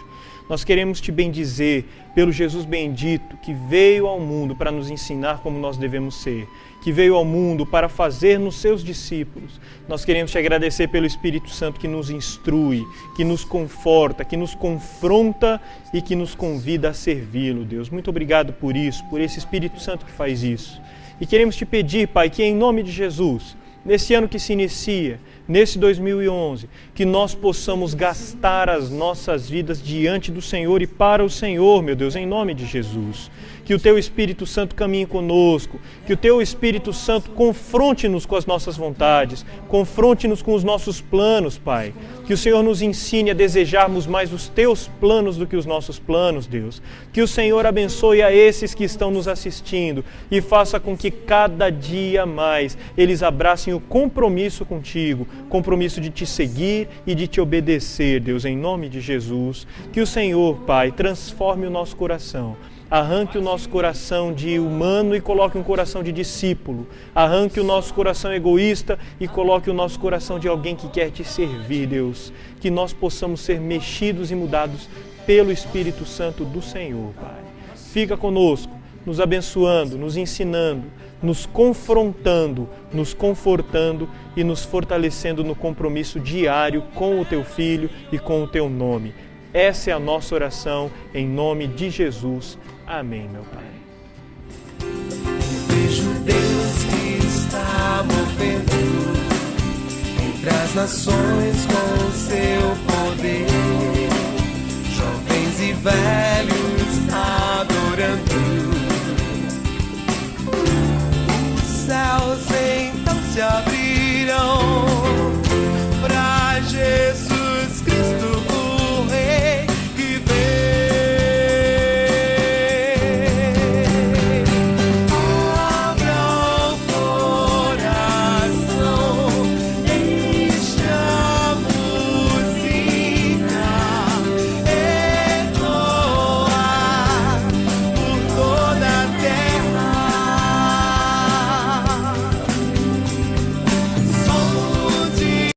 Nós queremos te bendizer pelo Jesus bendito que veio ao mundo para nos ensinar como nós devemos ser, que veio ao mundo para fazer-nos seus discípulos. Nós queremos te agradecer pelo Espírito Santo que nos instrui, que nos conforta, que nos confronta e que nos convida a servi-lo, Deus. Muito obrigado por isso, por esse Espírito Santo que faz isso. E queremos te pedir, Pai, que em nome de Jesus, nesse ano que se inicia, nesse 2011, que nós possamos gastar as nossas vidas diante do Senhor e para o Senhor, meu Deus, em nome de Jesus. Que o Teu Espírito Santo caminhe conosco, que o Teu Espírito Santo confronte-nos com as nossas vontades, confronte-nos com os nossos planos, Pai. Que o Senhor nos ensine a desejarmos mais os Teus planos do que os nossos planos, Deus. Que o Senhor abençoe a esses que estão nos assistindo e faça com que cada dia mais eles abracem o compromisso contigo, compromisso de Te seguir e de Te obedecer, Deus, em nome de Jesus. Que o Senhor, Pai, transforme o nosso coração. Arranque o nosso coração de humano e coloque um coração de discípulo. Arranque o nosso coração egoísta e coloque o nosso coração de alguém que quer Te servir, Deus. Que nós possamos ser mexidos e mudados pelo Espírito Santo do Senhor, Pai. Fica conosco, nos abençoando, nos ensinando, nos confrontando, nos confortando e nos fortalecendo no compromisso diário com o Teu Filho e com o Teu nome. Essa é a nossa oração, em nome de Jesus. Amém, meu Pai. Vejo Deus que está movendo entre as nações com o seu poder. Jovens e velhos adorando. Os céus então se abrem.